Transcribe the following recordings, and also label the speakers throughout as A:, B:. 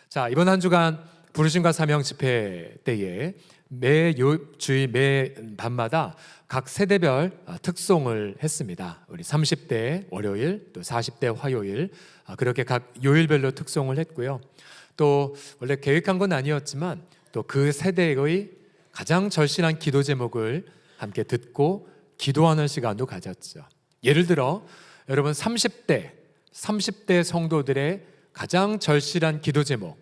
A: 자, 이번 한 주간 부르심과 사명 집회 때에 주일 매 밤마다 각 세대별 특송을 했습니다. 우리 30대 월요일, 또 40대 화요일, 그렇게 각 요일별로 특송을 했고요. 또 원래 계획한 건 아니었지만 또 그 세대의 가장 절실한 기도 제목을 함께 듣고 기도하는 시간도 가졌죠. 예를 들어 여러분 30대 성도들의 가장 절실한 기도 제목,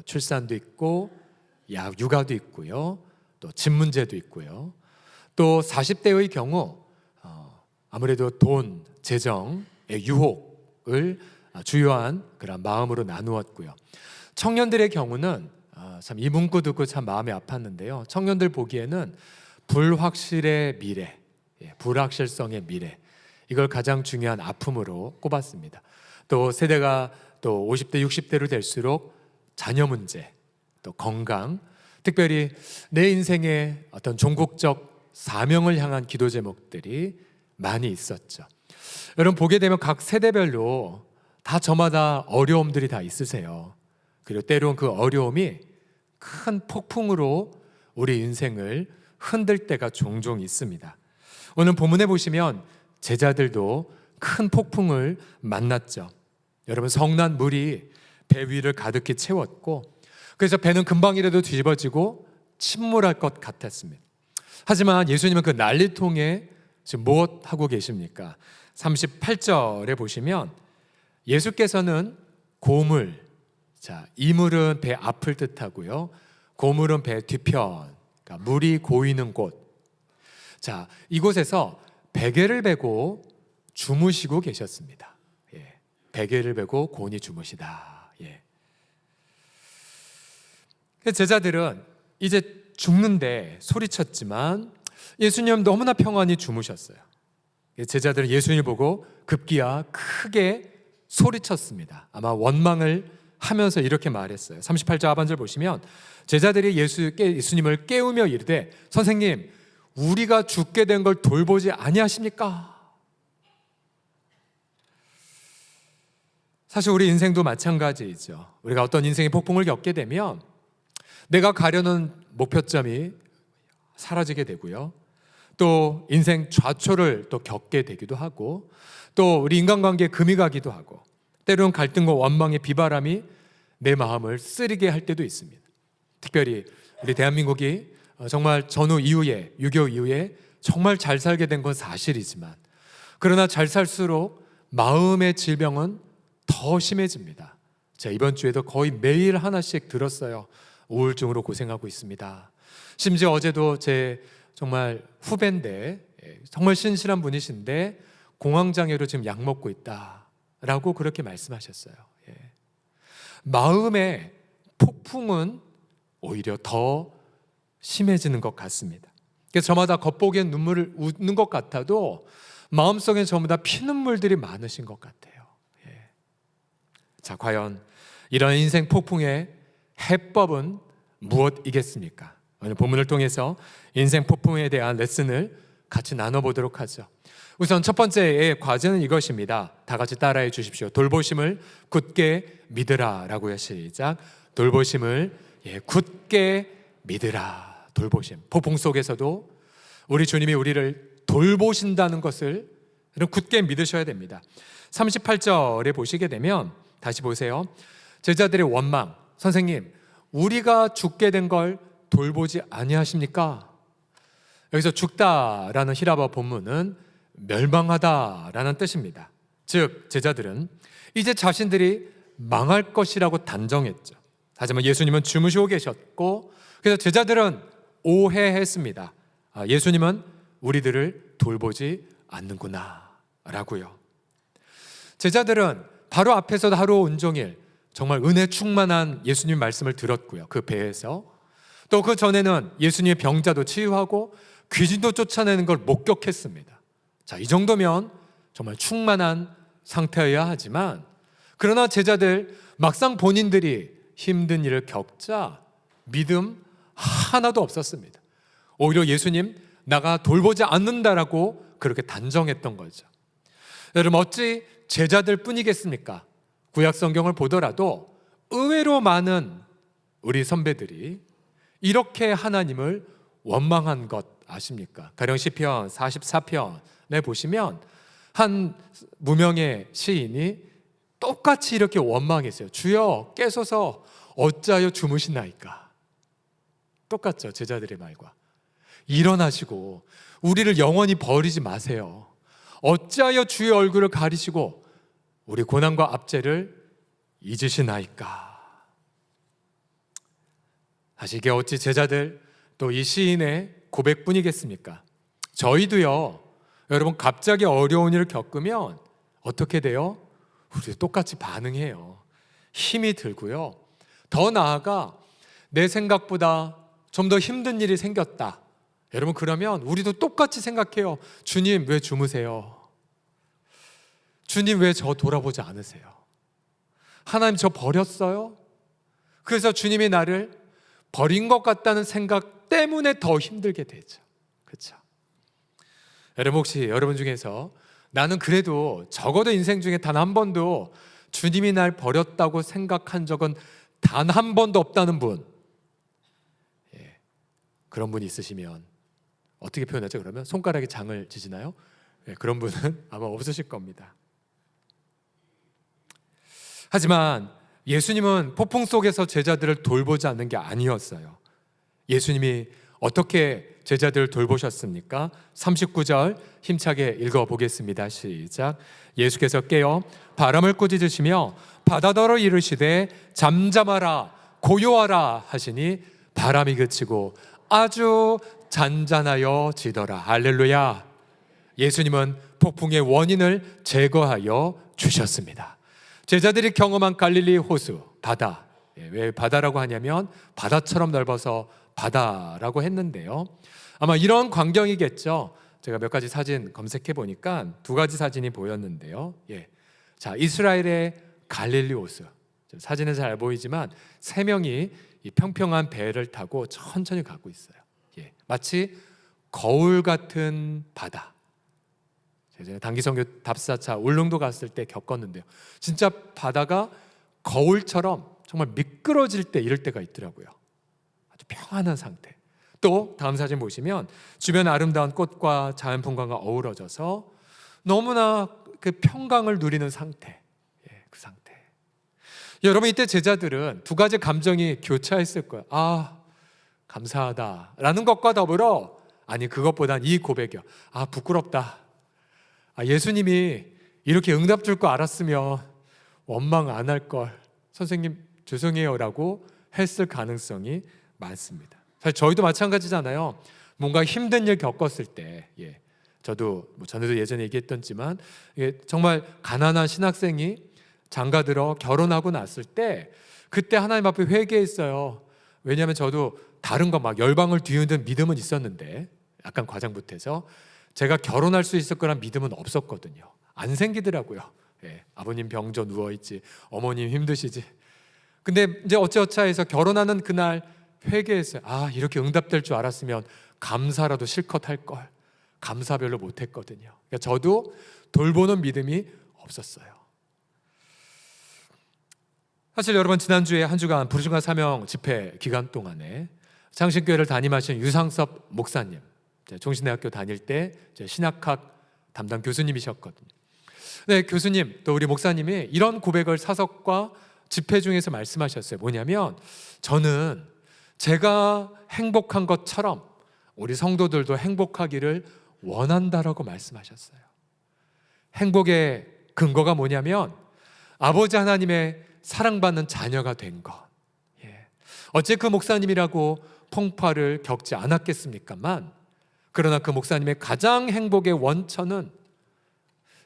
A: 출산도 있고 육아도 있고요, 또 집 문제도 있고요. 또 40대의 경우 아무래도 돈, 재정의 유혹을 주요한 그런 마음으로 나누었고요. 청년들의 경우는 참 이 문구 듣고 참 마음이 아팠는데요. 청년들 보기에는 불확실의 미래, 불확실성의 미래, 이걸 가장 중요한 아픔으로 꼽았습니다. 또 세대가 또 50대, 60대로 될수록 자녀 문제, 또 건강, 특별히 내 인생의 어떤 종국적 사명을 향한 기도 제목들이 많이 있었죠. 여러분 보게 되면 각 세대별로 다 저마다 어려움들이 다 있으세요. 그리고 때론 그 어려움이 큰 폭풍으로 우리 인생을 흔들 때가 종종 있습니다. 오늘 본문에 보시면 제자들도 큰 폭풍을 만났죠. 여러분 성난 물이 배 위를 가득히 채웠고, 그래서 배는 금방이라도 뒤집어지고 침몰할 것 같았습니다. 하지만 예수님은 그 난리통에 지금 무엇 하고 계십니까? 38절에 보시면 예수께서는 고물, 이물은 배 앞을 뜻하고요, 고물은 배 뒤편, 그러니까 물이 고이는 곳, 이곳에서 베개를 베고 주무시고 계셨습니다. 베개를 베고 곤히 주무시다. 제자들은 이제 죽는데 소리쳤지만 예수님 너무나 평안히 주무셨어요. 제자들은 예수님을 보고 급기야 크게 소리쳤습니다. 아마 원망을 하면서 이렇게 말했어요. 38절 하반절 보시면 제자들이 예수님을 깨우며 이르되 선생님, 우리가 죽게 된 걸 돌보지 아니하십니까? 사실 우리 인생도 마찬가지이죠. 우리가 어떤 인생의 폭풍을 겪게 되면 내가 가려는 목표점이 사라지게 되고요, 또 인생 좌초를 또 겪게 되기도 하고, 또 우리 인간관계에 금이 가기도 하고, 때로는 갈등과 원망의 비바람이 내 마음을 쓰리게 할 때도 있습니다. 특별히 우리 대한민국이 정말 전후 이후에, 6.25 이후에 정말 잘 살게 된 건 사실이지만, 그러나 잘 살수록 마음의 질병은 더 심해집니다. 제가 이번 주에도 거의 매일 하나씩 들었어요. 우울증으로 고생하고 있습니다. 심지어 어제도 제 정말 후배인데, 정말 신실한 분이신데 공황장애로 지금 약 먹고 있다라고 그렇게 말씀하셨어요. 마음의 폭풍은 오히려 더 심해지는 것 같습니다. 그래서 저마다 겉보기엔 눈물을 웃는 것 같아도 마음속엔 전부 다 피눈물들이 많으신 것 같아요. 과연 이런 인생 폭풍의 해법은 무엇이겠습니까? 오늘 본문을 통해서 인생 폭풍에 대한 레슨을 같이 나눠보도록 하죠. 우선 첫 번째의 과제는 이것입니다. 다 같이 따라해 주십시오. 돌보심을 굳게 믿으라 라고요. 시작. 돌보심을 굳게 믿으라. 돌보심. 폭풍 속에서도 우리 주님이 우리를 돌보신다는 것을 굳게 믿으셔야 됩니다. 38절에 보시게 되면 다시 보세요. 제자들의 원망, 선생님, 우리가 죽게 된 걸 돌보지 아니하십니까? 여기서 죽다라는 히라버 본문은 멸망하다라는 뜻입니다. 즉 제자들은 이제 자신들이 망할 것이라고 단정했죠. 하지만 예수님은 주무시고 계셨고, 그래서 제자들은 오해했습니다. 예수님은 우리들을 돌보지 않는구나 라고요. 제자들은 바로 앞에서도 하루 온종일 정말 은혜 충만한 예수님 말씀을 들었고요, 그 배에서. 또 그 전에는 예수님의 병자도 치유하고 귀신도 쫓아내는 걸 목격했습니다. 이 정도면 정말 충만한 상태여야 하지만, 그러나 제자들 막상 본인들이 힘든 일을 겪자 믿음 하나도 없었습니다. 오히려 예수님 나가 돌보지 않는다라고 그렇게 단정했던 거죠. 여러분 어찌 제자들 뿐이겠습니까? 구약 성경을 보더라도 의외로 많은 우리 선배들이 이렇게 하나님을 원망한 것 아십니까? 가령 시편 44편에 보시면 한 무명의 시인이 똑같이 이렇게 원망했어요. 주여 깨소서 어찌하여 주무시나이까. 똑같죠, 제자들의 말과. 일어나시고 우리를 영원히 버리지 마세요. 어찌하여 주의 얼굴을 가리시고 우리 고난과 압제를 잊으시나이까. 사실 이게 어찌 제자들 또 이 시인의 고백뿐이겠습니까? 저희도요, 여러분 갑자기 어려운 일을 겪으면 어떻게 돼요? 우리 똑같이 반응해요. 힘이 들고요. 더 나아가 내 생각보다 좀 더 힘든 일이 생겼다. 여러분 그러면 우리도 똑같이 생각해요. 주님 왜 주무세요? 주님 왜 저 돌아보지 않으세요? 하나님 저 버렸어요? 그래서 주님이 나를 버린 것 같다는 생각 때문에 더 힘들게 되죠. 그렇죠? 여러분 혹시 여러분 중에서 나는 그래도 적어도 인생 중에 단 한 번도 주님이 날 버렸다고 생각한 적은 단 한 번도 없다는 분, 그런 분이 있으시면 어떻게 표현하죠? 그러면 손가락에 장을 지시나요? 그런 분은 아마 없으실 겁니다. 하지만 예수님은 폭풍 속에서 제자들을 돌보지 않는 게 아니었어요. 예수님이 어떻게 제자들을 돌보셨습니까? 39절 힘차게 읽어보겠습니다. 시작. 예수께서 깨어 바람을 꾸짖으시며 바다더러 이르시되 잠잠하라 고요하라 하시니 바람이 그치고 아주 잔잔하여 지더라. 할렐루야. 예수님은 폭풍의 원인을 제거하여 주셨습니다. 제자들이 경험한 갈릴리 호수, 바다. 왜 바다라고 하냐면 바다처럼 넓어서 바다라고 했는데요. 아마 이런 광경이겠죠. 제가 몇 가지 사진 검색해 보니까 두 가지 사진이 보였는데요. 자, 이스라엘의 갈릴리 호수. 사진은 잘 보이지만 세 명이 이 평평한 배를 타고 천천히 가고 있어요. 마치 거울 같은 바다. 제가 단기선교 답사차 울릉도 갔을 때 겪었는데요. 진짜 바다가 거울처럼 정말 미끄러질 때 이럴 때가 있더라고요. 아주 평안한 상태. 또 다음 사진 보시면 주변 아름다운 꽃과 자연 풍광과 어우러져서 너무나 그 평강을 누리는 상태. 그 상태. 여러분 이때 제자들은 두 가지 감정이 교차했을 거예요. 아, 감사하다라는 것과 더불어 아니 그것보단 이 고백이요. 아, 부끄럽다. 예수님이 이렇게 응답 줄 거 알았으면 원망 안 할 걸. 선생님 죄송해요라고 했을 가능성이 많습니다. 사실 저희도 마찬가지잖아요. 뭔가 힘든 일 겪었을 때, 저도 전에도 예전에 얘기했던지만 정말 가난한 신학생이 장가들어 결혼하고 났을 때 그때 하나님 앞에 회개했어요. 왜냐하면 저도 다른 거 막 열방을 뒤흔든 믿음은 있었는데 약간 과장부터해서 제가 결혼할 수 있을 거란 믿음은 없었거든요. 안 생기더라고요. 아버님 병져 누워있지, 어머님 힘드시지. 근데 이제 어찌어찌해서 결혼하는 그날 회개했어요. 아, 이렇게 응답될 줄 알았으면 감사라도 실컷 할 걸. 감사 별로 못했거든요. 그러니까 저도 돌보는 믿음이 없었어요. 사실 여러분 지난주에 한 주간 부르심과 사명 집회 기간 동안에 장신교회를 담임하신 유상섭 목사님, 종신대학교 다닐 때 신학학 담당 교수님이셨거든요. 네, 교수님 또 우리 목사님이 이런 고백을 사석과 집회 중에서 말씀하셨어요. 뭐냐면 저는 제가 행복한 것처럼 우리 성도들도 행복하기를 원한다라고 말씀하셨어요. 행복의 근거가 뭐냐면 아버지 하나님의 사랑받는 자녀가 된 것. 어째 그 목사님이라고 풍파를 겪지 않았겠습니까만 그러나 그 목사님의 가장 행복의 원천은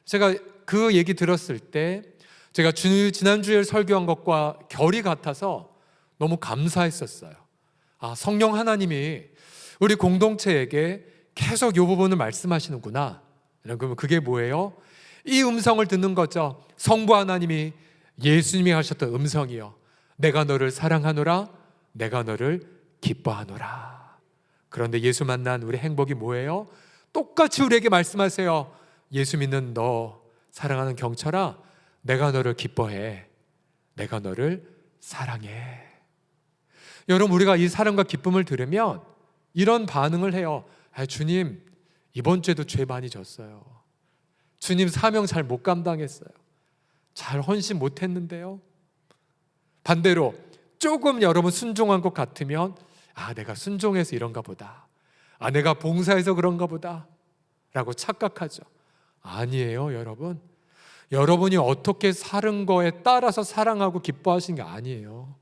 A: 제가 그 얘기 들었을 때 제가 지난주에 설교한 것과 결이 같아서 너무 감사했었어요. 아, 성령 하나님이 우리 공동체에게 계속 이 부분을 말씀하시는구나. 그러면 그게 뭐예요? 이 음성을 듣는 거죠. 성부 하나님이 예수님이 하셨던 음성이요. 내가 너를 사랑하노라, 내가 너를 기뻐하노라. 그런데 예수 만난 우리 행복이 뭐예요? 똑같이 우리에게 말씀하세요. 예수 믿는 너 사랑하는 경철아, 내가 너를 기뻐해. 내가 너를 사랑해. 여러분, 우리가 이 사랑과 기쁨을 들으면 이런 반응을 해요. 주님, 이번 주에도 죄 많이 졌어요. 주님, 사명 잘 못 감당했어요. 잘 헌신 못 했는데요. 반대로 조금 여러분 순종한 것 같으면 내가 순종해서 이런가 보다. 내가 봉사해서 그런가 보다 라고 착각하죠. 아니에요, 여러분. 여러분이 어떻게 사는 거에 따라서 사랑하고 기뻐하시는 게 아니에요.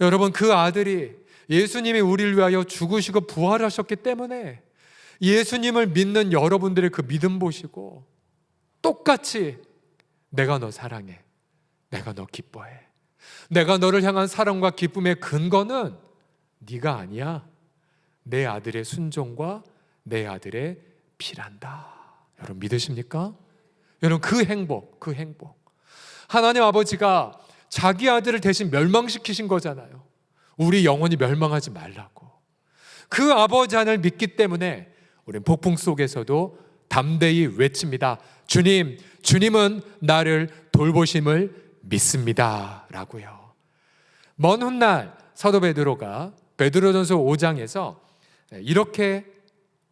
A: 여러분, 그 아들이 예수님이 우리를 위하여 죽으시고 부활하셨기 때문에 예수님을 믿는 여러분들의 그 믿음 보시고 똑같이 내가 너 사랑해, 내가 너 기뻐해, 내가 너를 향한 사랑과 기쁨의 근거는 네가 아니야, 내 아들의 순종과 내 아들의 피란다. 여러분, 믿으십니까? 여러분, 그 행복 하나님 아버지가 자기 아들을 대신 멸망시키신 거잖아요. 우리 영혼이 멸망하지 말라고. 그 아버지 하나님을 믿기 때문에 우리는 폭풍 속에서도 담대히 외칩니다. 주님, 주님은 나를 돌보심을 믿습니다 라고요. 먼 훗날 사도 베드로가 베드로전서 5장에서 이렇게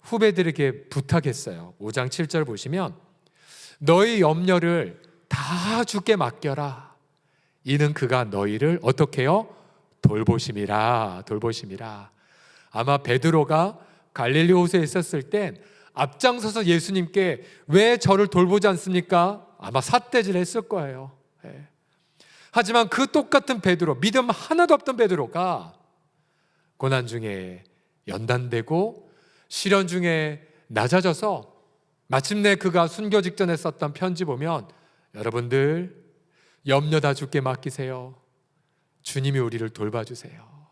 A: 후배들에게 부탁했어요. 5장 7절 보시면 너희 염려를 다 주께 맡겨라. 이는 그가 너희를 어떻게 해요? 돌보심이라. 아마 베드로가 갈릴리 호수에 있었을 땐 앞장서서 예수님께 왜 저를 돌보지 않습니까? 아마 삿대질 했을 거예요. 하지만 그 똑같은 베드로, 믿음 하나도 없던 베드로가 고난 중에 연단되고 시련 중에 낮아져서 마침내 그가 순교 직전에 썼던 편지 보면 여러분들 염려 다 주께 맡기세요. 주님이 우리를 돌봐주세요.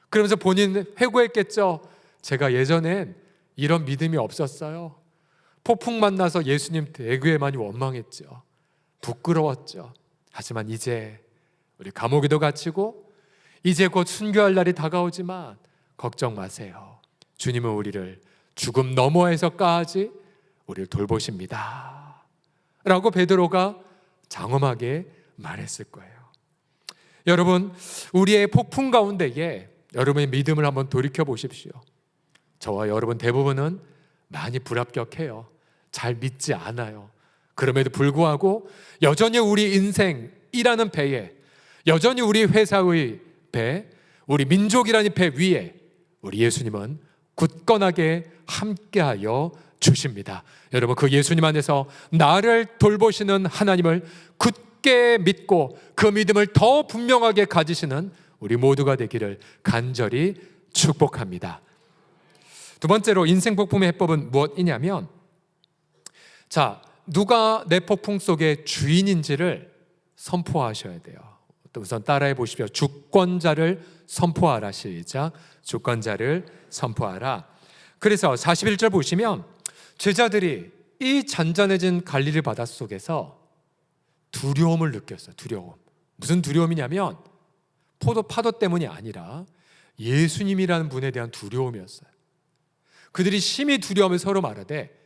A: 그러면서 본인 회고했겠죠. 제가 예전엔 이런 믿음이 없었어요. 폭풍 만나서 예수님 되게 많이 원망했죠. 부끄러웠죠. 하지만 이제 우리 감옥에도 갇히고 이제 곧 순교할 날이 다가오지만 걱정 마세요. 주님은 우리를 죽음 너머에서까지 우리를 돌보십니다 라고 베드로가 장엄하게 말했을 거예요. 여러분, 우리의 폭풍 가운데에 여러분의 믿음을 한번 돌이켜 보십시오. 저와 여러분 대부분은 많이 불합격해요. 잘 믿지 않아요. 그럼에도 불구하고 여전히 우리 인생이라는 배에, 여전히 우리 회사의 배, 우리 민족이라는 배 위에 우리 예수님은 굳건하게 함께하여 주십니다. 여러분, 그 예수님 안에서 나를 돌보시는 하나님을 굳게 믿고 그 믿음을 더 분명하게 가지시는 우리 모두가 되기를 간절히 축복합니다. 두 번째로 인생 폭풍의 해법은 무엇이냐면, 누가 내 폭풍 속의 주인인지를 선포하셔야 돼요. 우선 따라해 보십시오. 주권자를 선포하라. 시작. 주권자를 선포하라. 그래서 41절 보시면 제자들이 이 잔잔해진 갈릴리 바닷속에서 두려움을 느꼈어요. 두려움. 무슨 두려움이냐면 파도 때문이 아니라 예수님이라는 분에 대한 두려움이었어요. 그들이 심히 두려움을 서로 말하되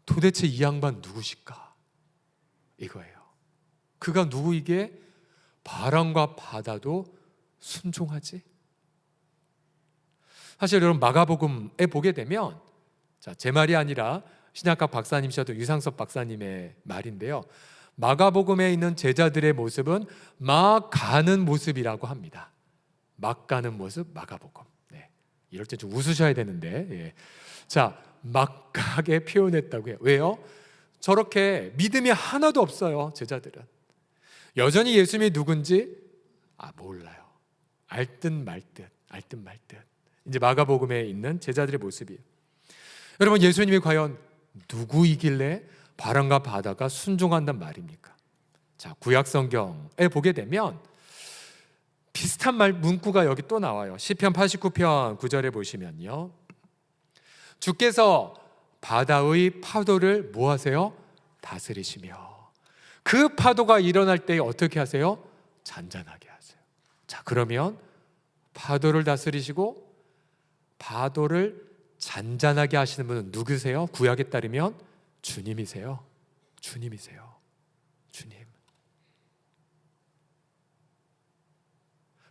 A: 도대체 이 양반 누구실까? 이거예요. 그가 누구이기에 바람과 바다도 순종하지? 사실 여러분, 마가복음에 보게 되면, 제 말이 아니라 신약과 박사님이셨던 유상섭 박사님의 말인데요, 마가복음에 있는 제자들의 모습은 막 가는 모습이라고 합니다. 막 가는 모습, 마가복음. 이럴 때 좀 웃으셔야 되는데, 막 가게 표현했다고 해요. 왜요? 저렇게 믿음이 하나도 없어요. 제자들은 여전히 예수님이 누군지 몰라요. 알 듯 말 듯. 이제 마가복음에 있는 제자들의 모습이에요. 여러분, 예수님이 과연 누구이길래 바람과 바다가 순종한단 말입니까? 구약 성경에 보게 되면 비슷한 문구가 여기 또 나와요. 시편 89편 9절에 보시면요, 주께서 바다의 파도를 뭐 하세요? 다스리시며 그 파도가 일어날 때 어떻게 하세요? 잔잔하게 하세요. 그러면 파도를 다스리시고 파도를 잔잔하게 하시는 분은 누구세요? 구약에 따르면 주님이세요. 주님.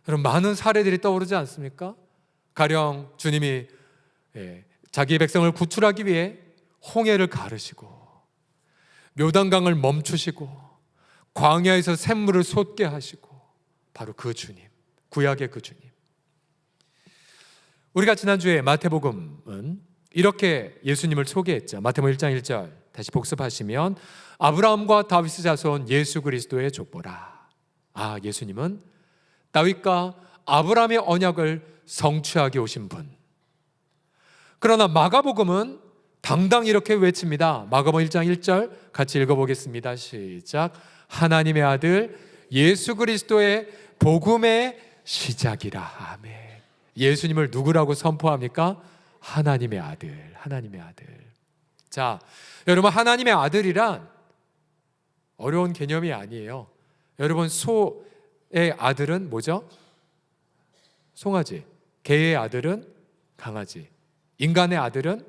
A: 그럼 많은 사례들이 떠오르지 않습니까? 가령 주님이 자기의 백성을 구출하기 위해 홍해를 가르시고 묘단강을 멈추시고 광야에서 샘물을 솟게 하시고, 바로 그 주님, 구약의 그 주님. 우리가 지난주에 마태복음은 이렇게 예수님을 소개했죠. 마태복음 1장 1절 다시 복습하시면, 아브라함과 다윗의 자손 예수 그리스도의 족보라. 예수님은 다윗과 아브라함의 언약을 성취하게 오신 분. 그러나 마가복음은 당당히 이렇게 외칩니다. 마가복음 1장 1절 같이 읽어보겠습니다. 시작. 하나님의 아들 예수 그리스도의 복음의 시작이라. 아멘. 예수님을 누구라고 선포합니까? 하나님의 아들, 하나님의 아들. 자, 여러분, 하나님의 아들이란 어려운 개념이 아니에요. 여러분, 소의 아들은 뭐죠? 송아지. 개의 아들은 강아지. 인간의 아들은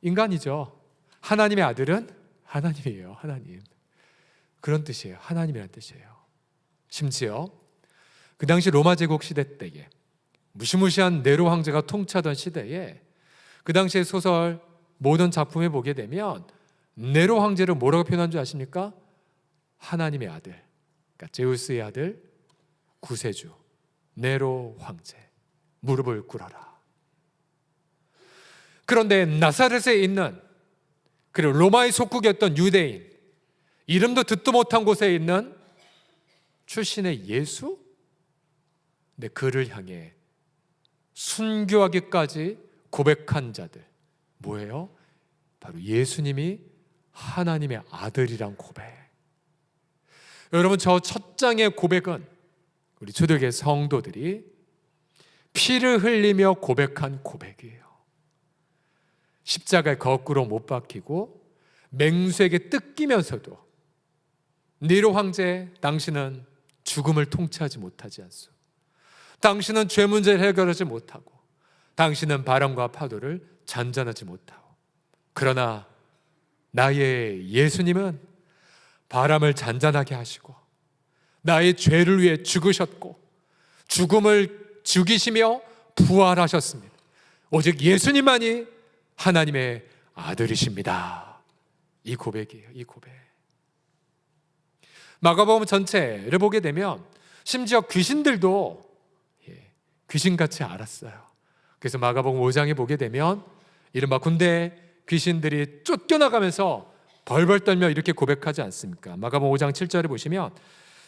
A: 인간이죠. 하나님의 아들은 하나님이에요. 하나님. 그런 뜻이에요. 하나님이라는 뜻이에요. 심지어 그 당시 로마 제국 시대 때에, 무시무시한 네로 황제가 통치하던 시대에, 그 당시의 소설 모든 작품에 보게 되면 네로 황제를 뭐라고 표현한 줄 아십니까? 하나님의 아들, 그러니까 제우스의 아들, 구세주 네로 황제, 무릎을 꿇어라. 그런데 나사렛에 있는, 그리고 로마의 속국이었던 유대인, 이름도 듣도 못한 곳에 있는 출신의 예수? 근데 그를 향해 순교하기까지 고백한 자들, 뭐예요? 바로 예수님이 하나님의 아들이란 고백. 여러분, 저 첫 장의 고백은 우리 초대교회 성도들이 피를 흘리며 고백한 고백이에요. 십자가에 거꾸로 못 박히고 맹수에게 뜯기면서도, 네로 황제, 당신은 죽음을 통치하지 못하지 않소. 당신은 죄 문제를 해결하지 못하고, 당신은 바람과 파도를 잔잔하지 못하고, 그러나 나의 예수님은 바람을 잔잔하게 하시고 나의 죄를 위해 죽으셨고 죽음을 죽이시며 부활하셨습니다. 오직 예수님만이 하나님의 아들이십니다. 이 고백이에요. 이 고백. 마가복음 전체를 보게 되면 심지어 귀신들도 귀신같이 알았어요. 그래서 마가복음 5장에 보게 되면 이른바 군대 귀신들이 쫓겨나가면서 벌벌 떨며 이렇게 고백하지 않습니까? 마가복음 5장 7절에 보시면,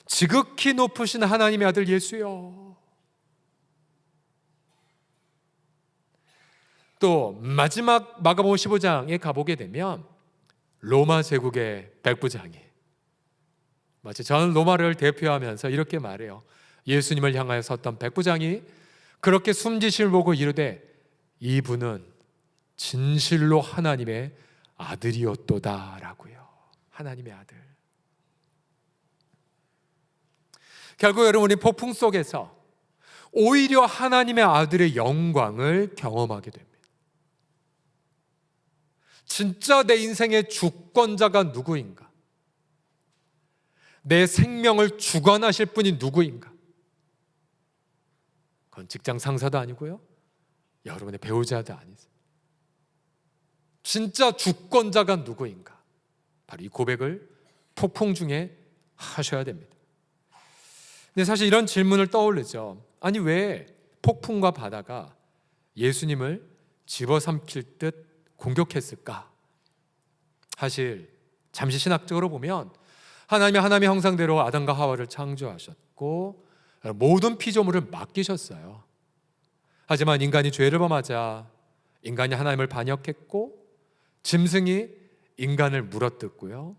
A: 지극히 높으신 하나님의 아들 예수여. 또 마지막 마가복음 15장에 가보게 되면 로마 제국의 백부장이, 마치 전 로마를 대표하면서 이렇게 말해요. 예수님을 향하여 섰던 백부장이 그렇게 숨지심을 보고 이르되, 이분은 진실로 하나님의 아들이었도다라고요. 하나님의 아들. 결국 여러분이 폭풍 속에서 오히려 하나님의 아들의 영광을 경험하게 됩니다. 진짜 내 인생의 주권자가 누구인가? 내 생명을 주관하실 분이 누구인가? 그건 직장 상사도 아니고요, 여러분의 배우자도 아니세요. 진짜 주권자가 누구인가? 바로 이 고백을 폭풍 중에 하셔야 됩니다. 근데 사실 이런 질문을 떠올리죠. 아니, 왜 폭풍과 바다가 예수님을 집어삼킬 듯 공격했을까? 사실 잠시 신학적으로 보면 하나님의 형상대로 아담과 하와를 창조하셨고 모든 피조물을 맡기셨어요. 하지만 인간이 죄를 범하자 인간이 하나님을 반역했고 짐승이 인간을 물어뜯고요.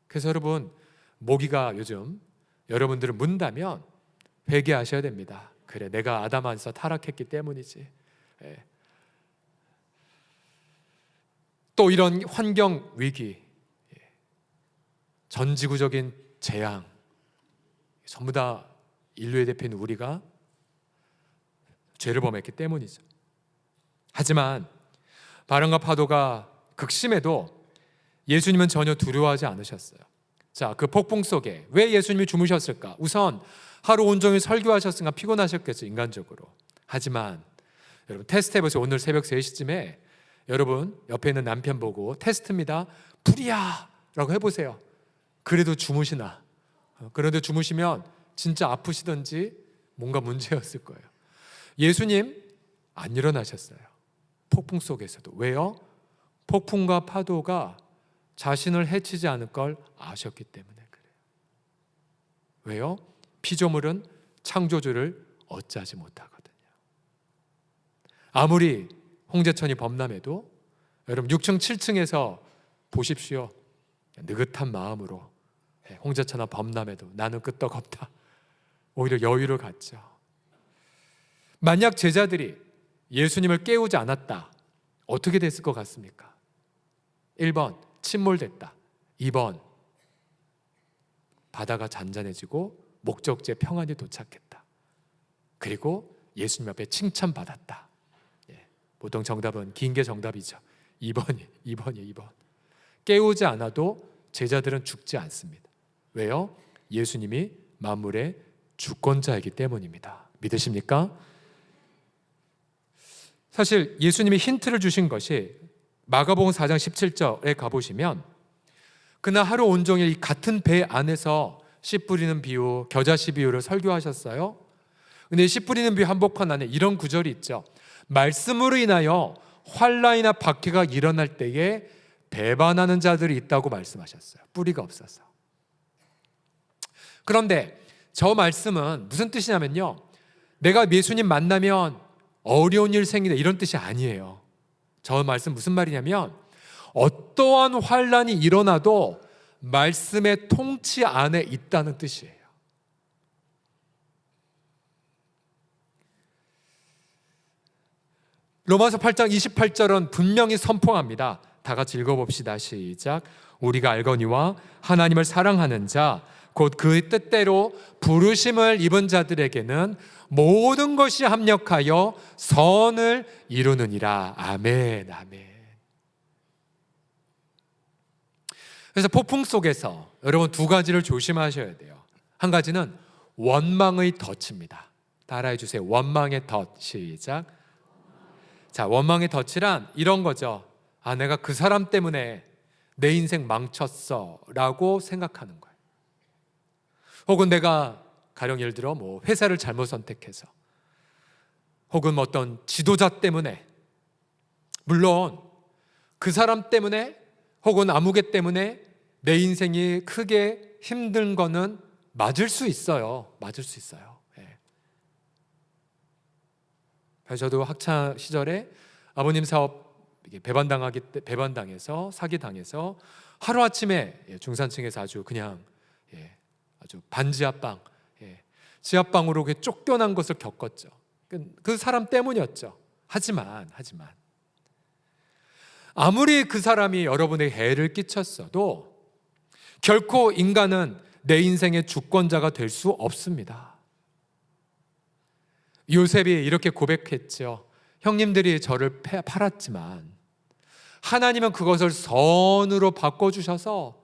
A: 그래서 여러분, 모기가 요즘 여러분들을 문다면 회개하셔야 됩니다. 그래, 내가 아담 안에서 타락했기 때문이지. 또 이런 환경 위기, 전지구적인 재앙, 전부 다 인류의 대표인 우리가 죄를 범했기 때문이죠. 하지만 바람과 파도가 극심해도 예수님은 전혀 두려워하지 않으셨어요. 자, 그 폭풍 속에 왜 예수님이 주무셨을까? 우선 하루 온종일 설교하셨으니까 피곤하셨겠죠, 인간적으로. 하지만 여러분 테스트 해보세요. 오늘 새벽 3시쯤에 여러분 옆에 있는 남편 보고 테스트입니다. 불이야! 라고 해보세요. 그래도 주무시나? 그런데 주무시면 진짜 아프시던지 뭔가 문제였을 거예요. 예수님 안 일어나셨어요. 폭풍 속에서도. 왜요? 폭풍과 파도가 자신을 해치지 않을 걸 아셨기 때문에 그래요. 왜요? 피조물은 창조주를 어찌하지 못하거든요. 아무리 홍제천이 범람해도 여러분 6층 7층에서 보십시오. 느긋한 마음으로 홍제천아 범람해도 나는 끄떡없다. 오히려 여유를 갖죠. 만약 제자들이 예수님을 깨우지 않았다, 어떻게 됐을 것 같습니까? 1번 침몰됐다. 2번 바다가 잔잔해지고 목적지에 평안히 도착했다. 그리고 예수님 앞에 칭찬받았다. 보통 정답은 긴 게 정답이죠. 2번이에요. 깨우지 않아도 제자들은 죽지 않습니다. 왜요? 예수님이 만물의 주권자이기 때문입니다. 믿으십니까? 사실 예수님이 힌트를 주신 것이 마가복음 4장 17절에 가보시면 그날 하루 온종일 이 같은 배 안에서 씨 뿌리는 비유, 겨자씨 비유를 설교하셨어요. 근데 씨 뿌리는 비유 한복판 안에 이런 구절이 있죠. 말씀으로 인하여 환난이나 박해가 일어날 때에 배반하는 자들이 있다고 말씀하셨어요. 뿌리가 없어서. 그런데 저 말씀은 무슨 뜻이냐면요, 내가 예수님 만나면 어려운 일 생기다 이런 뜻이 아니에요. 저 말씀 무슨 말이냐면 어떠한 환난이 일어나도 말씀의 통치 안에 있다는 뜻이에요. 로마서 8장 28절은 분명히 선포합니다. 다 같이 읽어봅시다. 시작. 우리가 알거니와 하나님을 사랑하는 자 곧 그의 뜻대로 부르심을 입은 자들에게는 모든 것이 합력하여 선을 이루느니라. 아멘, 아멘. 그래서 폭풍 속에서 여러분 두 가지를 조심하셔야 돼요. 한 가지는 원망의 덫입니다. 따라해 주세요. 원망의 덫. 시작. 자, 원망의 덫이란 이런 거죠. 아, 내가 그 사람 때문에 내 인생 망쳤어 라고 생각하는 거예요. 혹은 내가 가령 예를 들어 뭐 회사를 잘못 선택해서, 혹은 뭐 어떤 지도자 때문에, 물론 그 사람 때문에 혹은 아무개 때문에 내 인생이 크게 힘든 거는 맞을 수 있어요. 맞을 수 있어요. 저도 학창 시절에 아버님 사업 배반당해서 사기당해서 하루아침에 중산층에서 아주 그냥 아주 반지하방, 지하방으로 쫓겨난 것을 겪었죠. 그 사람 때문이었죠. 하지만 아무리 그 사람이 여러분에게 해를 끼쳤어도 결코 인간은 내 인생의 주권자가 될 수 없습니다. 요셉이 이렇게 고백했죠. 형님들이 저를 팔았지만 하나님은 그것을 선으로 바꿔주셔서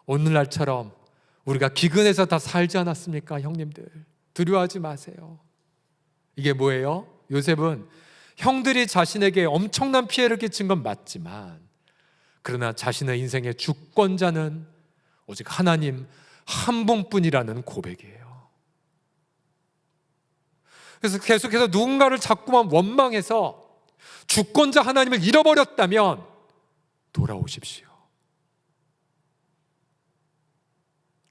A: 오늘날처럼 우리가 기근에서 다 살지 않았습니까? 형님들 두려워하지 마세요. 이게 뭐예요? 요셉은 형들이 자신에게 엄청난 피해를 끼친 건 맞지만 그러나 자신의 인생의 주권자는 오직 하나님 한 분뿐이라는 고백이에요. 그래서 계속해서 누군가를 자꾸만 원망해서 주권자 하나님을 잃어버렸다면 돌아오십시오.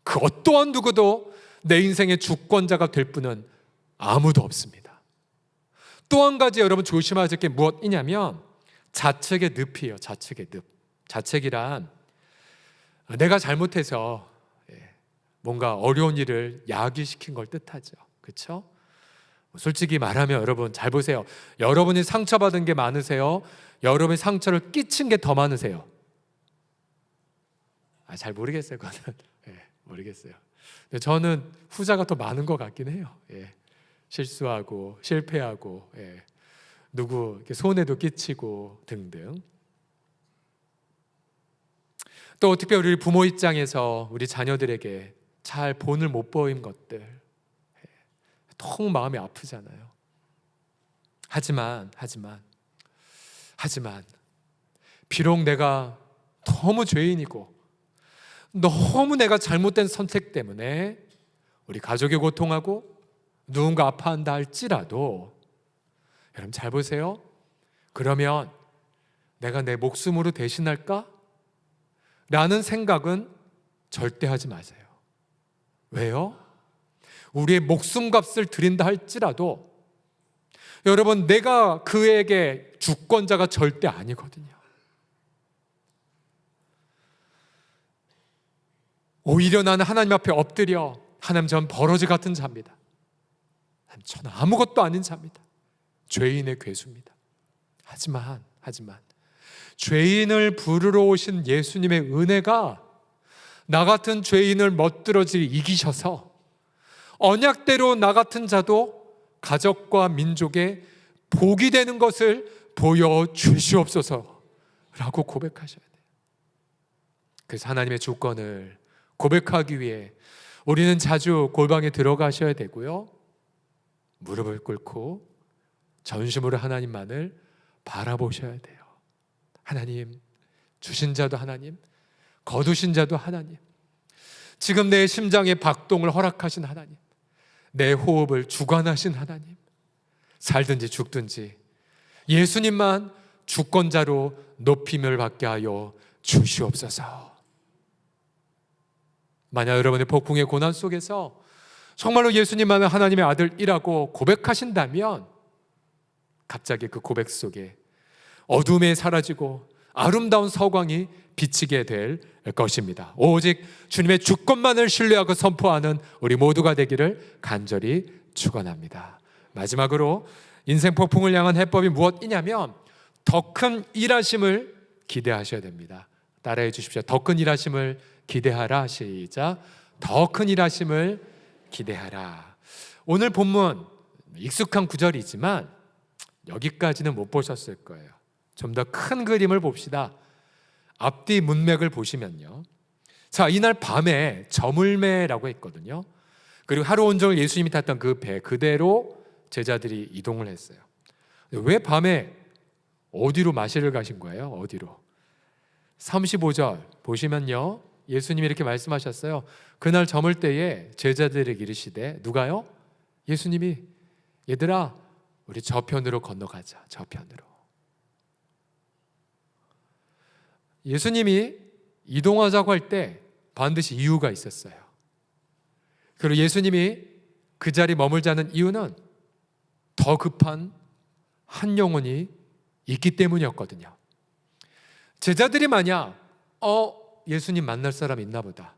A: 그 어떠한 누구도 내 인생의 주권자가 될 분은 아무도 없습니다. 또 한 가지 여러분 조심하실 게 무엇이냐면 자책의 늪이에요. 자책의 늪. 자책이란 내가 잘못해서 뭔가 어려운 일을 야기시킨 걸 뜻하죠. 그렇죠? 솔직히 말하면 여러분 잘 보세요. 여러분이 상처받은 게 많으세요? 여러분이 상처를 끼친 게 더 많으세요? 잘 모르겠어요. 그거는 모르겠어요. 근데 저는 후자가 더 많은 것 같긴 해요. 실수하고 실패하고 누구 손해도 끼치고 등등. 또 특별히 우리 부모 입장에서 우리 자녀들에게 잘 본을 못 보인 것들 너무 마음이 아프잖아요. 하지만 비록 내가 너무 죄인이고 너무 내가 잘못된 선택 때문에 우리 가족이 고통하고 누군가 아파한다 할지라도 여러분 잘 보세요. 그러면 내가 내 목숨으로 대신할까? 라는 생각은 절대 하지 마세요. 왜요? 우리의 목숨값을 드린다 할지라도 여러분 내가 그에게 주권자가 절대 아니거든요. 오히려 나는 하나님 앞에 엎드려 하나님, 전 버러지 같은 자입니다. 저는 아무것도 아닌 자입니다. 죄인의 괴수입니다. 하지만 죄인을 부르러 오신 예수님의 은혜가 나 같은 죄인을 멋들어지게 이기셔서 언약대로 나 같은 자도 가족과 민족에 복이 되는 것을 보여주시옵소서라고 고백하셔야 돼요. 그래서 하나님의 주권을 고백하기 위해 우리는 자주 골방에 들어가셔야 되고요, 무릎을 꿇고 전심으로 하나님만을 바라보셔야 돼요. 하나님, 주신 자도 하나님, 거두신 자도 하나님, 지금 내 심장의 박동을 허락하신 하나님, 내 호흡을 주관하신 하나님, 살든지 죽든지 예수님만 주권자로 높임을 받게 하여 주시옵소서. 만약 여러분의 폭풍의 고난 속에서 정말로 예수님만은 하나님의 아들이라고 고백하신다면 갑자기 그 고백 속에 어둠에 사라지고 아름다운 서광이 비치게 될 것입니다. 오직 주님의 주권만을 신뢰하고 선포하는 우리 모두가 되기를 간절히 축원합니다. 마지막으로 인생 폭풍을 향한 해법이 무엇이냐면 더 큰 일하심을 기대하셔야 됩니다. 따라해 주십시오. 더 큰 일하심을 기대하라. 시작. 더 큰 일하심을 기대하라. 오늘 본문 익숙한 구절이지만 여기까지는 못 보셨을 거예요. 좀 더 큰 그림을 봅시다. 앞뒤 문맥을 보시면요, 자, 이날 밤에 저물매라고 했거든요. 그리고 하루 온종일 예수님이 탔던 그 배 그대로 제자들이 이동을 했어요. 왜 밤에 어디로 마시러 가신 거예요? 어디로? 35절 보시면요, 예수님이 이렇게 말씀하셨어요. 그날 저물 때에 제자들에게 이르시되, 누가요? 예수님이, 얘들아 우리 저편으로 건너가자. 저편으로. 예수님이 이동하자고 할 때 반드시 이유가 있었어요. 그리고 예수님이 그 자리에 머물자는 이유는 더 급한 한 영혼이 있기 때문이었거든요. 제자들이 만약 예수님 만날 사람이 있나 보다,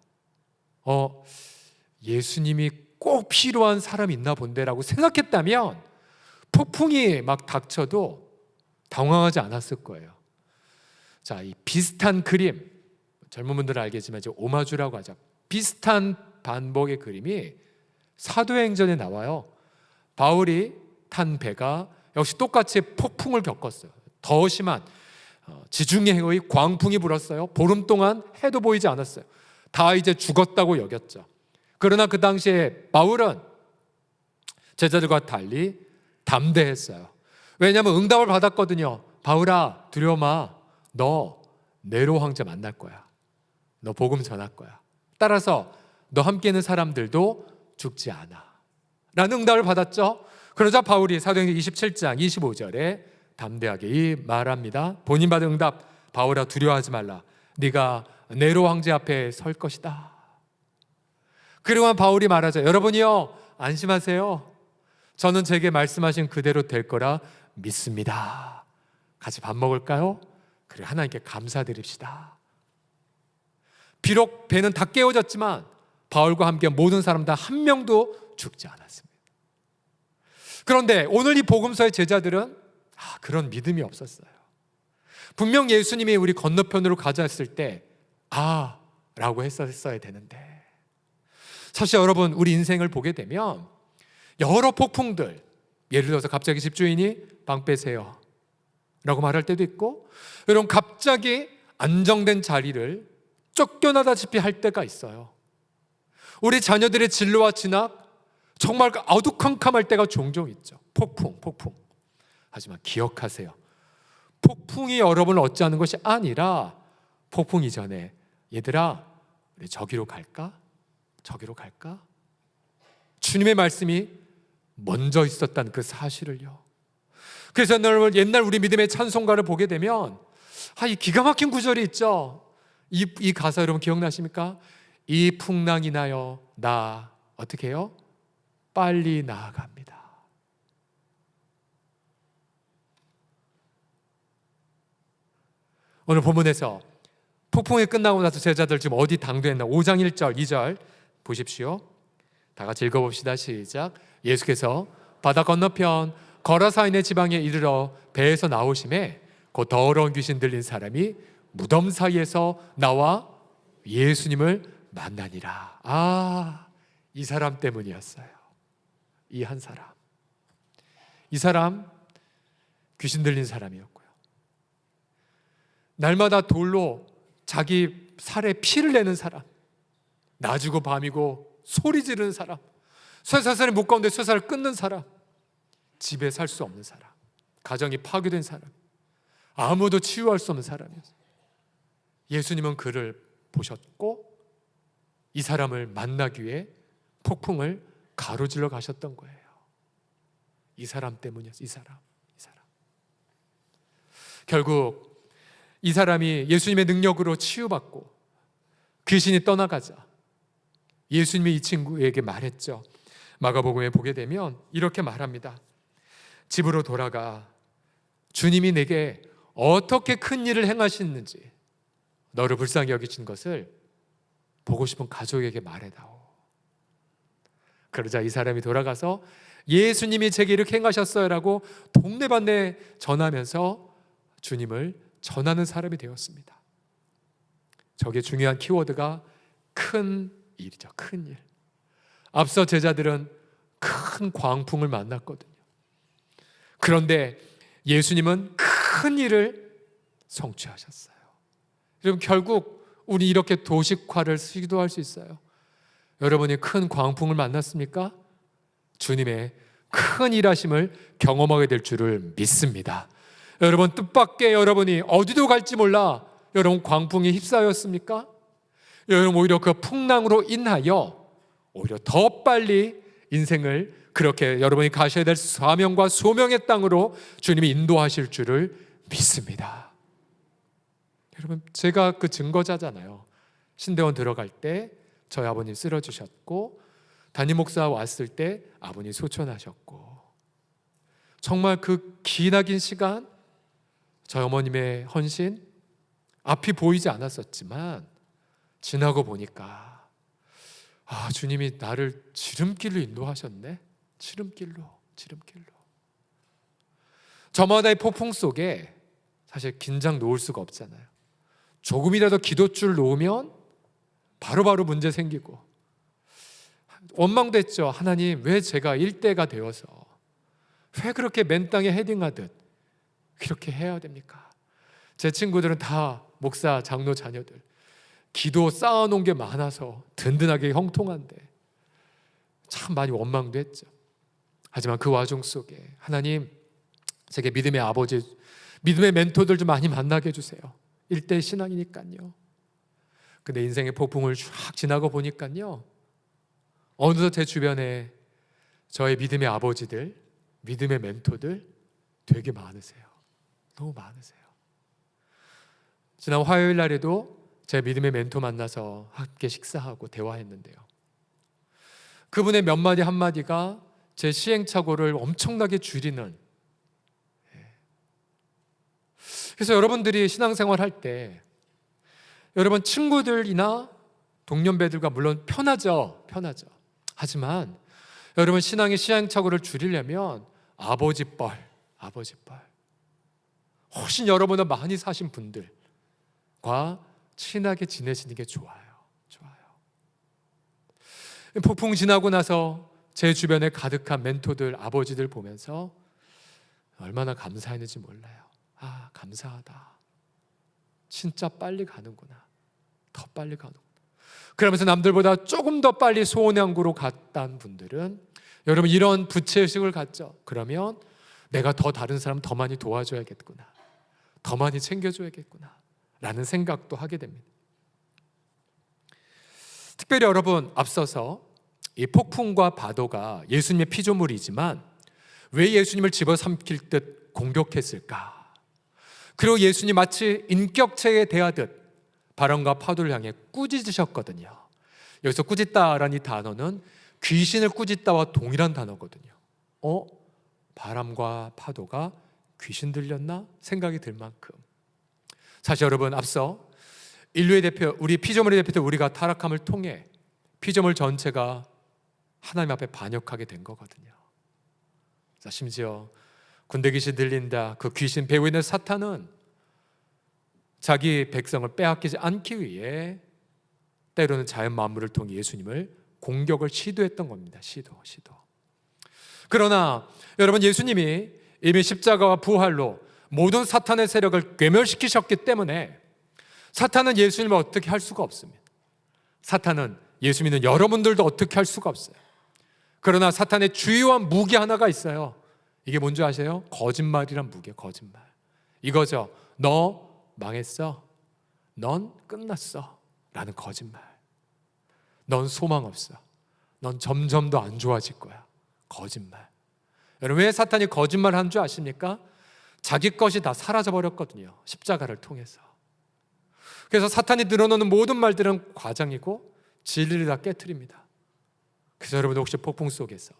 A: 예수님이 꼭 필요한 사람이 있나 본데라고 생각했다면 폭풍이 막 닥쳐도 당황하지 않았을 거예요. 자, 이 비슷한 그림, 젊은 분들은 알겠지만 이제 오마주라고 하죠. 비슷한 반복의 그림이 사도행전에 나와요. 바울이 탄 배가 역시 똑같이 폭풍을 겪었어요. 더 심한 지중해 해의 광풍이 불었어요. 보름 동안 해도 보이지 않았어요. 다 이제 죽었다고 여겼죠. 그러나 그 당시에 바울은 제자들과 달리 담대했어요. 왜냐하면 응답을 받았거든요. 바울아, 두려워 마. 너 네로 황제 만날 거야. 너 복음 전할 거야. 따라서 너 함께 있는 사람들도 죽지 않아. 라는 응답을 받았죠. 그러자 바울이 사도행전 27장 25절에 담대하게 말합니다. 본인 받은 응답, 바울아 두려워하지 말라. 네가 네로 황제 앞에 설 것이다. 그리고 바울이 말하죠. 여러분이요, 안심하세요. 저는 제게 말씀하신 그대로 될 거라 믿습니다. 같이 밥 먹을까요? 그래, 하나님께 감사드립시다. 비록 배는 다 깨어졌지만 바울과 함께 모든 사람 다 한 명도 죽지 않았습니다. 그런데 오늘 이 복음서의 제자들은 그런 믿음이 없었어요. 분명 예수님이 우리 건너편으로 가자 했을 때 라고 했었어야 되는데, 사실 여러분, 우리 인생을 보게 되면 여러 폭풍들, 예를 들어서 갑자기 집주인이 방 빼세요 라고 말할 때도 있고, 여러분 갑자기 안정된 자리를 쫓겨나다시피 할 때가 있어요. 우리 자녀들의 진로와 진학, 정말 아두캄캄할 때가 종종 있죠. 폭풍. 하지만 기억하세요. 폭풍이 여러분을 어찌하는 것이 아니라 폭풍 이전에 얘들아, 우리 저기로 갈까? 저기로 갈까? 주님의 말씀이 먼저 있었다는 그 사실을요. 그래서 여러분, 옛날 우리 믿음의 찬송가를 보게 되면 이 기가 막힌 구절이 있죠. 이 가사 여러분 기억나십니까? 이 풍랑이 나여 나 어떻게 해요? 빨리 나아갑니다. 오늘 본문에서 폭풍이 끝나고 나서 제자들 지금 어디 당도했나? 5장 1절 2절 보십시오. 다 같이 읽어봅시다. 시작. 예수께서 바다 건너편 거라사인의 지방에 이르러 배에서 나오심에 곧 더러운 귀신 들린 사람이 무덤 사이에서 나와 예수님을 만나니라. 이 사람 때문이었어요. 이 한 사람. 이 사람 귀신 들린 사람이었고요. 날마다 돌로 자기 살에 피를 내는 사람, 낮이고 밤이고 소리 지르는 사람, 쇠사슬에 묶었는데 쇠사슬을 끊는 사람, 집에 살 수 없는 사람, 가정이 파괴된 사람, 아무도 치유할 수 없는 사람이었어요. 예수님은 그를 보셨고 이 사람을 만나기 위해 폭풍을 가로질러 가셨던 거예요. 이 사람 때문이었어요. 이 사람. 결국 이 사람이 예수님의 능력으로 치유받고 귀신이 떠나가자 예수님이 이 친구에게 말했죠. 마가복음에 보게 되면 이렇게 말합니다. 집으로 돌아가 주님이 내게 어떻게 큰 일을 행하셨는지 너를 불쌍히 여기신 것을 보고 싶은 가족에게 말해다오. 그러자 이 사람이 돌아가서 예수님이 제게 이렇게 행하셨어요 라고 동네방네 전하면서 주님을 전하는 사람이 되었습니다. 저게 중요한 키워드가 큰 일이죠. 큰 일. 앞서 제자들은 큰 광풍을 만났거든요. 그런데 예수님은 큰 일을 성취하셨어요. 여러분, 결국 우리 이렇게 도식화를 시도할 수 있어요. 여러분이 큰 광풍을 만났습니까? 주님의 큰 일하심을 경험하게 될 줄을 믿습니다. 여러분, 뜻밖의 여러분이 어디도 갈지 몰라 여러분 광풍에 휩싸였습니까? 여러분, 오히려 그 풍랑으로 인하여 오히려 더 빨리 인생을 그렇게 여러분이 가셔야 될 사명과 소명의 땅으로 주님이 인도하실 줄을 믿습니다. 여러분, 제가 그 증거자잖아요. 신대원 들어갈 때 저희 아버님 쓰러지셨고 담임 목사 왔을 때 아버님 소천하셨고 정말 그 기나긴 시간 저희 어머님의 헌신 앞이 보이지 않았었지만 지나고 보니까 주님이 나를 지름길로 인도하셨네. 지름길로. 저마다의 폭풍 속에 사실 긴장 놓을 수가 없잖아요. 조금이라도 기도줄 놓으면 바로바로 문제 생기고 원망도 했죠. 하나님, 왜 제가 일대가 되어서 왜 그렇게 맨 땅에 헤딩하듯 그렇게 해야 됩니까? 제 친구들은 다 목사, 장로 자녀들 기도 쌓아놓은 게 많아서 든든하게 형통한데 참 많이 원망도 했죠. 하지만 그 와중 속에 하나님, 제게 믿음의 아버지, 믿음의 멘토들 좀 많이 만나게 해주세요. 일대 신앙이니까요. 근데 인생의 폭풍을 쫙 지나고 보니까요, 어느덧 제 주변에 저의 믿음의 아버지들, 믿음의 멘토들 되게 많으세요. 너무 많으세요. 지난 화요일 날에도 제 믿음의 멘토 만나서 함께 식사하고 대화했는데요, 그분의 몇 마디 한마디가 제 시행착오를 엄청나게 줄이는. 그래서 여러분들이 신앙생활 할 때 여러분 친구들이나 동년배들과 물론 편하죠. 하지만 여러분 신앙의 시행착오를 줄이려면 아버지뻘 훨씬 여러분보다 많이 사신 분들과 친하게 지내시는 게 좋아요. 폭풍 지나고 나서 제 주변에 가득한 멘토들, 아버지들 보면서 얼마나 감사했는지 몰라요. 감사하다. 진짜 빨리 가는구나. 더 빨리 가는. 그러면서 남들보다 조금 더 빨리 소원양구로 갔다는 분들은 여러분 이런 부채의식을 갖죠. 그러면 내가 더 다른 사람 더 많이 도와줘야겠구나, 더 많이 챙겨줘야겠구나 라는 생각도 하게 됩니다. 특별히 여러분, 앞서서 이 폭풍과 파도가 예수님의 피조물이지만 왜 예수님을 집어삼킬 듯 공격했을까? 그리고 예수님 마치 인격체에 대하듯 바람과 파도를 향해 꾸짖으셨거든요. 여기서 꾸짖다라는 이 단어는 귀신을 꾸짖다와 동일한 단어거든요. 바람과 파도가 귀신 들렸나? 생각이 들 만큼. 사실 여러분, 앞서 인류의 대표, 우리 피조물의 대표도 우리가 타락함을 통해 피조물 전체가 하나님 앞에 반역하게 된 거거든요. 자, 심지어 군대 귀신 들린다, 그 귀신 배후에 있는 사탄은 자기 백성을 빼앗기지 않기 위해 때로는 자연 만물을 통해 예수님을 공격을 시도했던 겁니다. 시도. 그러나 여러분, 예수님이 이미 십자가와 부활로 모든 사탄의 세력을 괴멸시키셨기 때문에 사탄은 예수님을 어떻게 할 수가 없습니다. 사탄은 예수 믿는 여러분들도 어떻게 할 수가 없어요. 그러나 사탄의 주요한 무기 하나가 있어요. 이게 뭔지 아세요? 거짓말이란 무기예요. 거짓말. 이거죠. 너 망했어, 넌 끝났어 라는 거짓말. 넌 소망 없어, 넌 점점 더 안 좋아질 거야. 거짓말. 여러분, 왜 사탄이 거짓말 한 줄 아십니까? 자기 것이 다 사라져버렸거든요, 십자가를 통해서. 그래서 사탄이 늘어놓는 모든 말들은 과장이고 진리를 다 깨트립니다. 그래서 여러분, 혹시 폭풍 속에서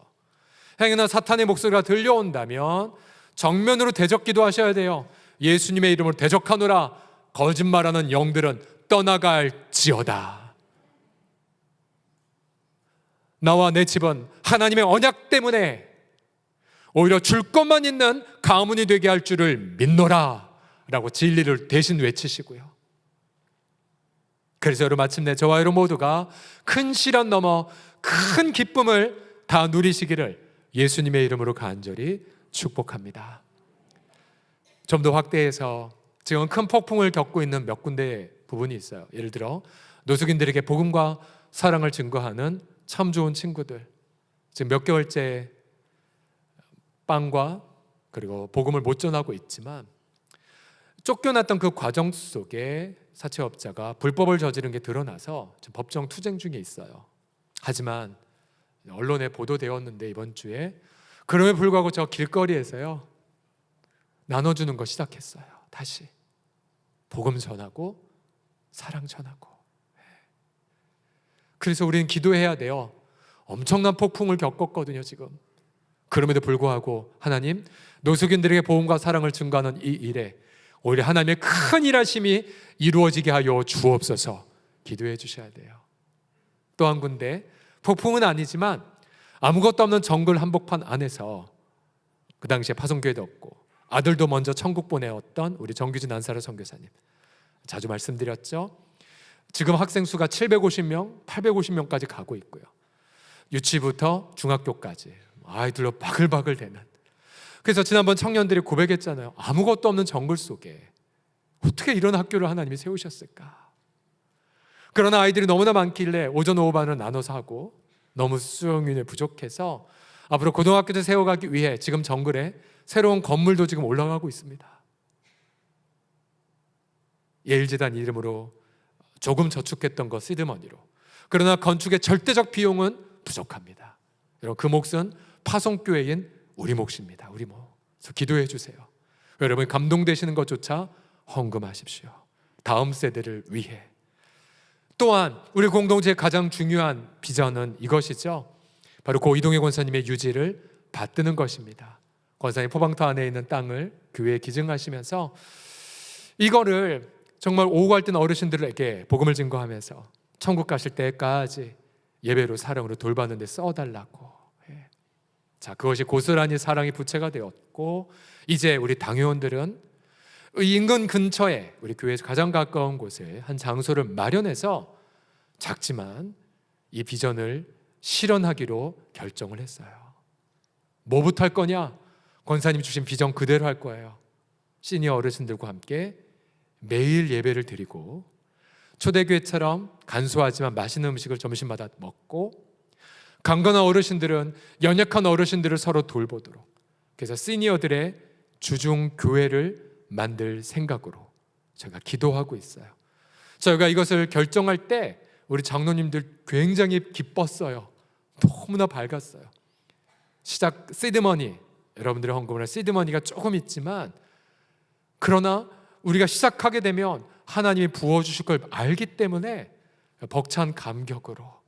A: 행여나 사탄의 목소리가 들려온다면 정면으로 대적기도 하셔야 돼요. 예수님의 이름으로 대적하노라. 거짓말하는 영들은 떠나갈지어다. 나와 내 집은 하나님의 언약 때문에 오히려 줄 것만 있는 가문이 되게 할 줄을 믿노라 라고 진리를 대신 외치시고요. 그래서 여러분, 마침내 저와 여러분 모두가 큰 시련 넘어 큰 기쁨을 다 누리시기를 예수님의 이름으로 간절히 축복합니다. 좀 더 확대해서 지금 큰 폭풍을 겪고 있는 몇 군데 부분이 있어요. 예를 들어 노숙인들에게 복음과 사랑을 증거하는 참 좋은 친구들, 지금 몇 개월째 빵과 그리고 복음을 못 전하고 있지만 쫓겨났던 그 과정 속에 사채업자가 불법을 저지른 게 드러나서 지금 법정 투쟁 중에 있어요. 하지만 언론에 보도되었는데 이번 주에 그럼에도 불구하고 저 길거리에서요 나눠주는 거 시작했어요. 다시 복음 전하고 사랑 전하고. 그래서 우리는 기도해야 돼요. 엄청난 폭풍을 겪었거든요 지금. 그럼에도 불구하고 하나님, 노숙인들에게 복음과 사랑을 증거하는 이 일에 오히려 하나님의 큰 일하심이 이루어지게 하여 주옵소서. 기도해 주셔야 돼요. 또 한 군데, 폭풍은 아니지만 아무것도 없는 정글 한복판 안에서 그 당시에 파송교회도 없고 아들도 먼저 천국 보내었던 우리 정규진 안사라 선교사님, 자주 말씀드렸죠. 지금 학생 수가 750명, 850명까지 가고 있고요. 유치부터 중학교까지 아이들로 바글바글 되는. 그래서 지난번 청년들이 고백했잖아요. 아무것도 없는 정글 속에 어떻게 이런 학교를 하나님이 세우셨을까. 그러나 아이들이 너무나 많길래 오전 오후반을 나눠서 하고 너무 수용률이 부족해서 앞으로 고등학교도 세워가기 위해 지금 정글에 새로운 건물도 지금 올라가고 있습니다. 예일재단 이름으로 조금 저축했던 거 시드머니로. 그러나 건축의 절대적 비용은 부족합니다. 여러분, 그 몫은 파송교회인 우리 몫입니다. 우리 몫. 그래서 기도해 주세요. 여러분, 감동되시는 것조차 헌금하십시오. 다음 세대를 위해. 또한 우리 공동체의 가장 중요한 비전은 이것이죠. 바로 고 이동희 권사님의 유지를 받드는 것입니다. 권사님 포방터 안에 있는 땅을 교회에 기증하시면서 이거를 정말 오고 갈 때는 어르신들에게 복음을 증거하면서 천국 가실 때까지 예배로 사랑으로 돌봤는 데 써달라고. 자, 그것이 고스란히 사랑의 부채가 되었고, 이제 우리 당회원들은 인근 근처에 우리 교회에서 가장 가까운 곳에 한 장소를 마련해서 작지만 이 비전을 실현하기로 결정을 했어요. 뭐부터 할 거냐? 권사님이 주신 비전 그대로 할 거예요. 시니어 어르신들과 함께 매일 예배를 드리고 초대교회처럼 간소하지만 맛있는 음식을 점심마다 먹고, 강건한 어르신들은 연약한 어르신들을 서로 돌보도록, 그래서 시니어들의 주중교회를 만들 생각으로 제가 기도하고 있어요. 저희가 이것을 결정할 때 우리 장로님들 굉장히 기뻤어요. 너무나 밝았어요. 시작 시드머니, 여러분들의 헌금을 시드머니가 조금 있지만, 그러나 우리가 시작하게 되면 하나님이 부어주실 걸 알기 때문에 벅찬 감격으로,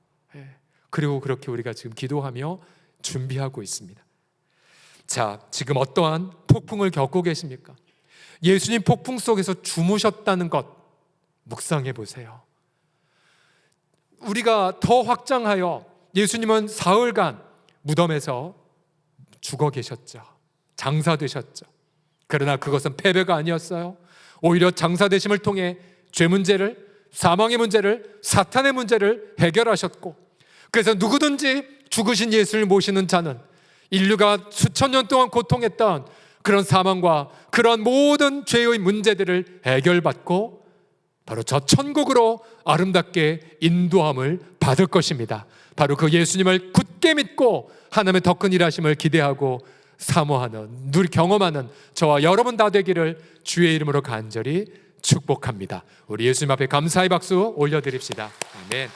A: 그리고 그렇게 우리가 지금 기도하며 준비하고 있습니다. 자, 지금 어떠한 폭풍을 겪고 계십니까? 예수님 폭풍 속에서 주무셨다는 것 묵상해 보세요. 우리가 더 확장하여 예수님은 사흘간 무덤에서 죽어 계셨죠. 장사되셨죠. 그러나 그것은 패배가 아니었어요. 오히려 장사되심을 통해 죄 문제를, 사망의 문제를, 사탄의 문제를 해결하셨고, 그래서 누구든지 죽으신 예수를 모시는 자는 인류가 수천 년 동안 고통했던 그런 사망과 그런 모든 죄의 문제들을 해결받고 바로 저 천국으로 아름답게 인도함을 받을 것입니다. 바로 그 예수님을 굳게 믿고 하나님의 더 큰 일하심을 기대하고 사모하는, 늘 경험하는 저와 여러분 다 되기를 주의 이름으로 간절히 축복합니다. 우리 예수님 앞에 감사의 박수 올려드립시다. 아멘.